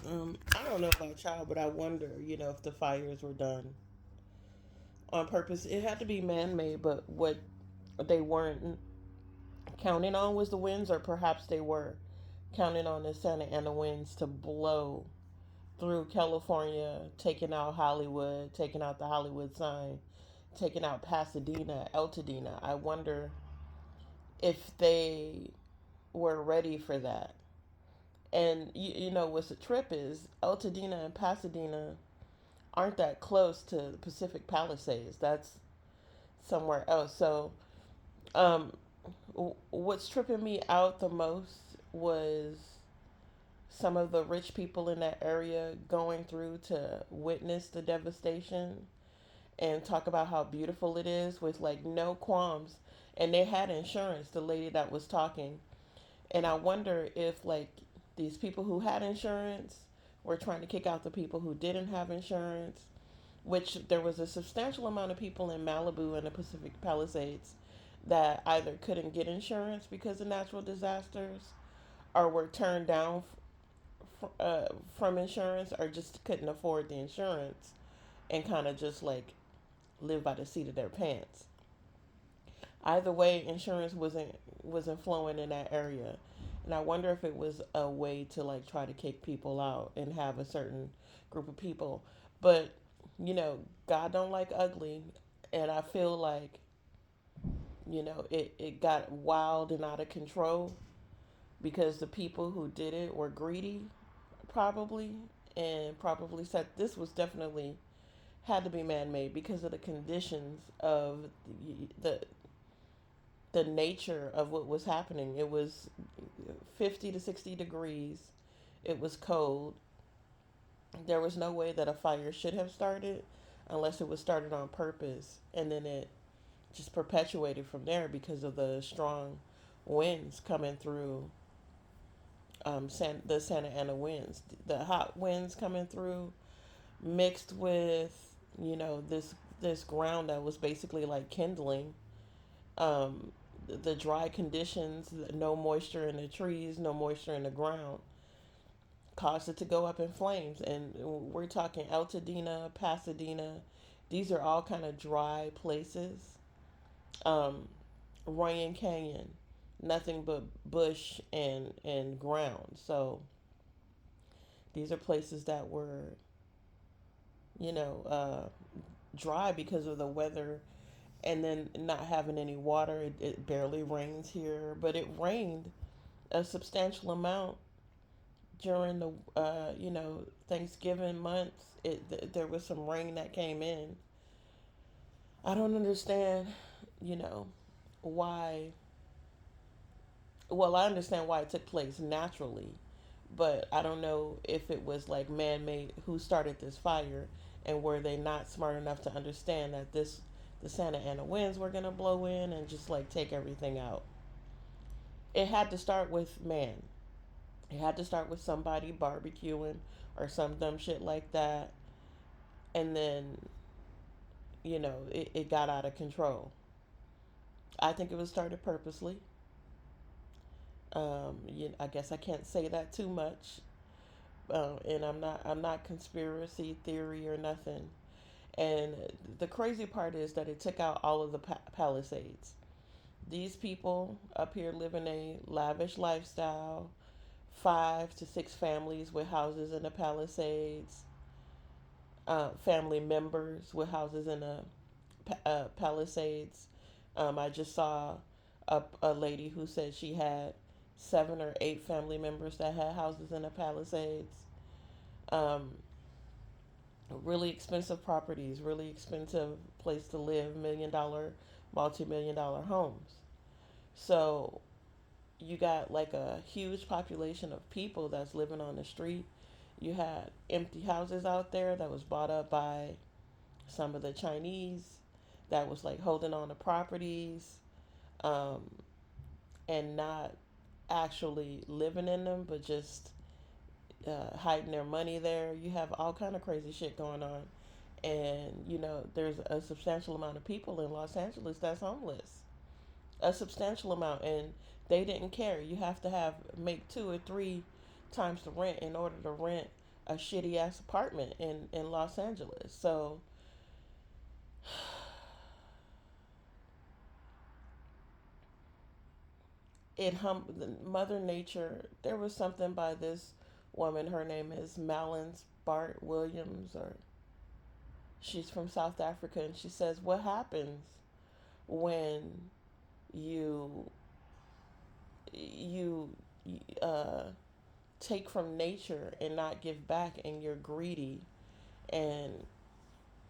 I don't know about y'all, but I wonder, if the fires were done on purpose. It had to be man made, but what they weren't counting on was the winds, or perhaps they were counting on the Santa Ana winds to blow through California, taking out Hollywood, taking out the Hollywood sign, taking out Pasadena, Altadena. I wonder if they were ready for that. And you know what's the trip is Altadena and Pasadena aren't that close to the Pacific Palisades. That's somewhere else. So, um, what's tripping me out the most was some of the rich people in that area going through to witness the devastation and talk about how beautiful it is with like no qualms. And they had insurance, the lady that was talking. And I wonder if like these people who had insurance were trying to kick out the people who didn't have insurance, which there was a substantial amount of people in Malibu and the Pacific Palisades that either couldn't get insurance because of natural disasters or were turned down from insurance or just couldn't afford the insurance and kind of just like live by the seat of their pants. Either way, insurance wasn't flowing in that area, and I wonder if it was a way to like try to kick people out and have a certain group of people. But God don't like ugly, and I feel like it got wild and out of control because the people who did it were greedy, probably, and probably said this was definitely had to be man-made because of the conditions of the nature of what was happening. It was 50 to 60 degrees. It was cold. There was no way that a fire should have started unless it was started on purpose. And then it just perpetuated from there because of the strong winds coming through the Santa Ana winds. The hot winds coming through mixed with, this ground that was basically like kindling. The dry conditions, no moisture in the trees, no moisture in the ground, caused it to go up in flames. And we're talking Altadena, Pasadena. These are all kind of dry places. Um, Runyon Canyon, nothing but bush and ground. So these are places that were, you know, dry because of the weather and then not having any water. It barely rains here, but it rained a substantial amount during the Thanksgiving months. There was some rain that came in. I don't understand, you know, why. Well, I understand why it took place naturally, but I don't know if it was like man-made. Who started this fire, and were they not smart enough to understand that the Santa Ana winds were gonna blow in and just like take everything out? It had to start with man. It had to start with somebody barbecuing or some dumb shit like that. And then, it got out of control. I think it was started purposely. I guess I can't say that too much. And I'm not conspiracy theory or nothing. And the crazy part is that it took out all of the Palisades. These people up here living a lavish lifestyle, 5 to 6 families with houses in the Palisades, family members with houses in the Palisades. I just saw a lady who said she had 7 or 8 family members that had houses in the Palisades. Um, Really expensive properties, really expensive place to live, $1 million, multi-million-dollar homes. So you got like a huge population of people that's living on the street. You had empty houses out there that was bought up by some of the Chinese that was like holding on to properties, um, and not actually living in them, but just hiding their money there. You have all kind of crazy shit going on, and there's a substantial amount of people in Los Angeles that's homeless, a substantial amount, and they didn't care. You have to have make 2 or 3 times the rent in order to rent a shitty ass apartment in Los Angeles. So Mother Nature. There was something by this woman. Her name is Malins Bart Williams, or she's from South Africa, and she says what happens when you you uh, take from nature and not give back, and you're greedy, and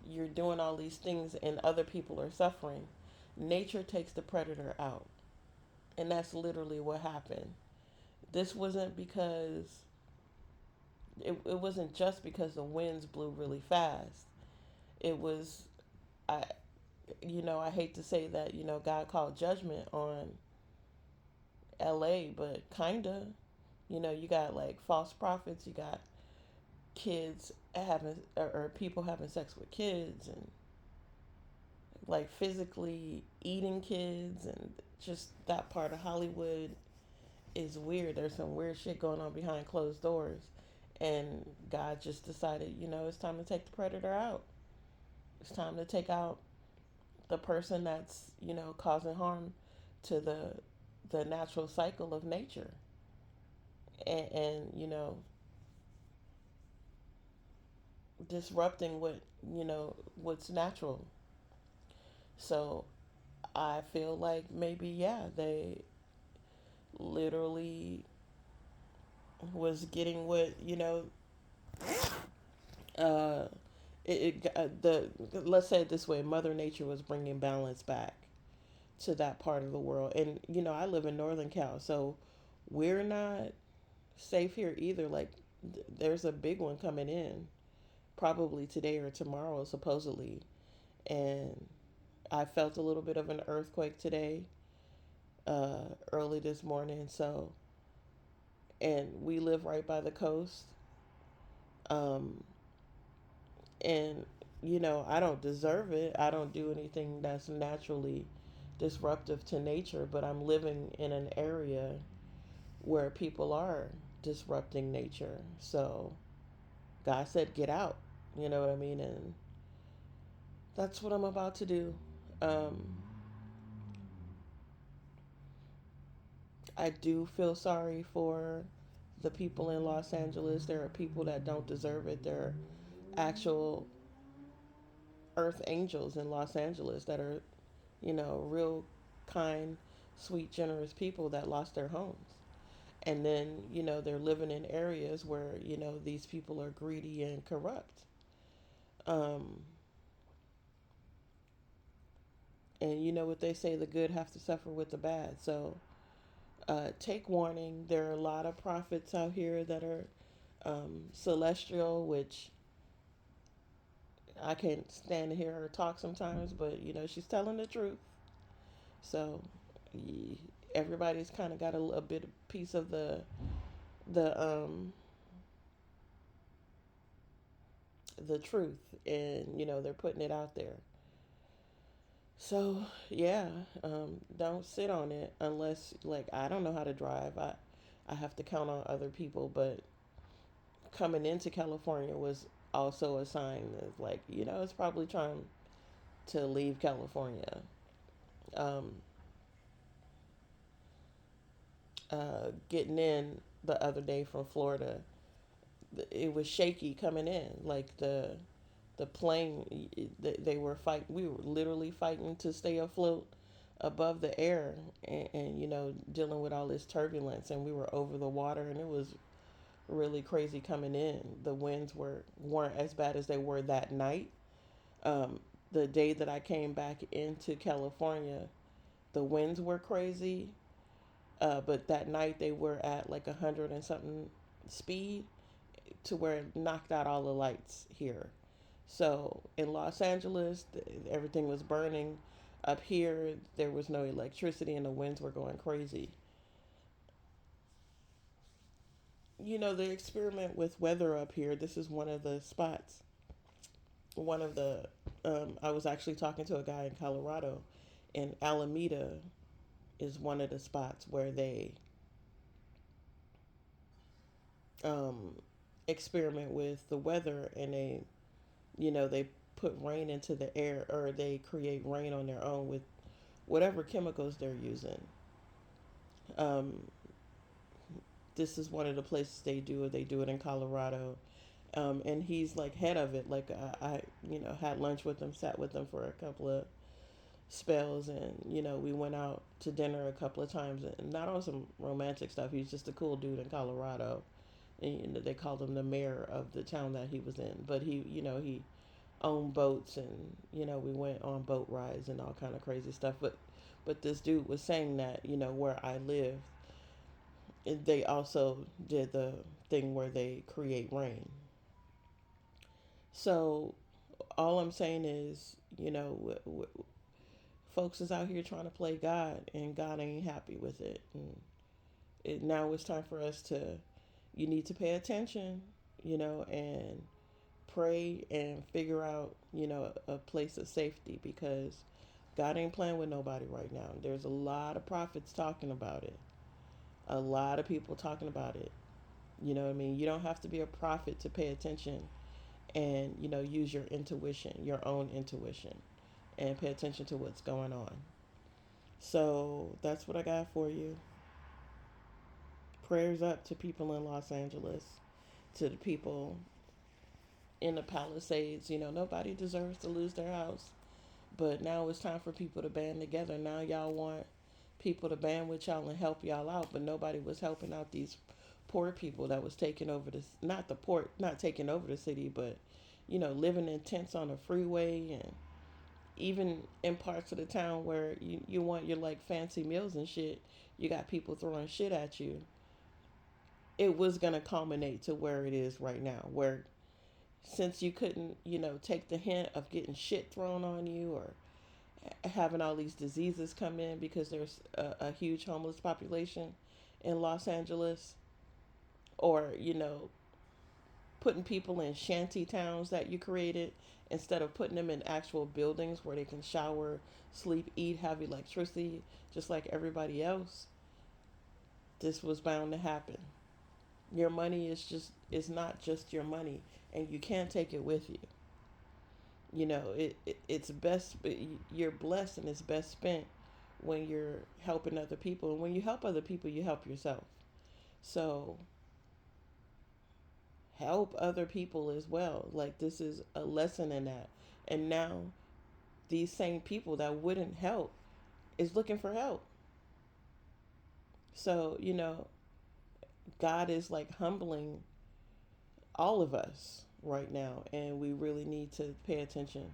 you're doing all these things, and other people are suffering. Nature takes the predator out, and that's literally what happened. This wasn't because it wasn't just because the winds blew really fast. It was, I I hate to say that, God called judgment on LA, but kinda. You got like false prophets, you got kids having, or people having sex with kids, and like physically eating kids, and just that part of Hollywood is weird. There's some weird shit going on behind closed doors. And God just decided, it's time to take the predator out. It's time to take out the person that's, causing harm to the natural cycle of nature. And disrupting what's natural. So I feel like maybe, yeah, they literally was getting what, uh the let's say it this way, Mother Nature was bringing balance back to that part of the world. And I live in Northern Cal, so we're not safe here either. Like, there's a big one coming in probably today or tomorrow, supposedly. And I felt a little bit of an earthquake today, early this morning. So, and we live right by the coast. Um, and I don't deserve it. I don't do anything that's naturally disruptive to nature, but I'm living in an area where people are disrupting nature. So God said, get out. You know what I mean? And that's what I'm about to do. Um, I do feel sorry for the people in Los Angeles. There are people that don't deserve it. There are actual earth angels in Los Angeles that are, real kind, sweet, generous people that lost their homes. And then, they're living in areas where, these people are greedy and corrupt. Um, and you know what they say, the good have to suffer with the bad. So take warning. There are a lot of prophets out here that are celestial, which I can't stand to hear her talk sometimes, but she's telling the truth. So everybody's kind of got a bit of piece of the the truth, and they're putting it out there. So yeah, don't sit on it unless, like, I don't know how to drive. I have to count on other people, but coming into California was also a sign of, like, it's probably trying to leave California. Um, Getting in the other day from Florida, it was shaky coming in. Like, the plane, they were fighting. We were literally fighting to stay afloat above the air, and dealing with all this turbulence, and we were over the water, and it was really crazy coming in. The winds weren't as bad as they were that night. Um, the day that I came back into California, the winds were crazy, but that night they were at like 100 and something speed, to where it knocked out all the lights here. So in Los Angeles, everything was burning. Up here, there was no electricity, and the winds were going crazy. The experiment with weather up here, this is one of the spots. One of the, I was actually talking to a guy in Colorado, and Alameda is one of the spots where they, um, experiment with the weather, and they put rain into the air, or they create rain on their own with whatever chemicals they're using. Um, this is one of the places they do it. They do it in Colorado. And he's like head of it. Like I had lunch with him, sat with him for a couple of spells, and we went out to dinner a couple of times, and not on some romantic stuff. He's just a cool dude in Colorado, and they called him the mayor of the town that he was in. But he owned boats, and we went on boat rides and all kind of crazy stuff. But this dude was saying that where I live, they also did the thing where they create rain. So all I'm saying is, folks is out here trying to play God, and God ain't happy with it. And now it's time for us to, you need to pay attention, and pray and figure out, a place of safety, because God ain't playing with nobody right now. There's a lot of prophets talking about it, a lot of people talking about it. You know what I mean? You don't have to be a prophet to pay attention and, use your intuition, your own intuition, and pay attention to what's going on. So that's what I got for you. Prayers up to people in Los Angeles, to the people in the Palisades. Nobody deserves to lose their house. But now it's time for people to band together. Now y'all want people to band with y'all and help y'all out, but nobody was helping out these poor people that was taking over this, not taking over the city, but living in tents on a freeway, and even in parts of the town where you want your like fancy meals and shit, you got people throwing shit at you. It was gonna culminate to where it is right now, where since you couldn't, take the hint of getting shit thrown on you, or having all these diseases come in because there's a huge homeless population in Los Angeles, or putting people in shanty towns that you created instead of putting them in actual buildings where they can shower, sleep, eat, have electricity just like everybody else. This was bound to happen. Your money is not just your money, and you can't take it with you. It's best, you're blessed, and it's best spent when you're helping other people, and when you help other people you help yourself. So help other people as well. Like, this is a lesson in that. And now these same people that wouldn't help is looking for help. So God is like humbling all of us right now, and we really need to pay attention.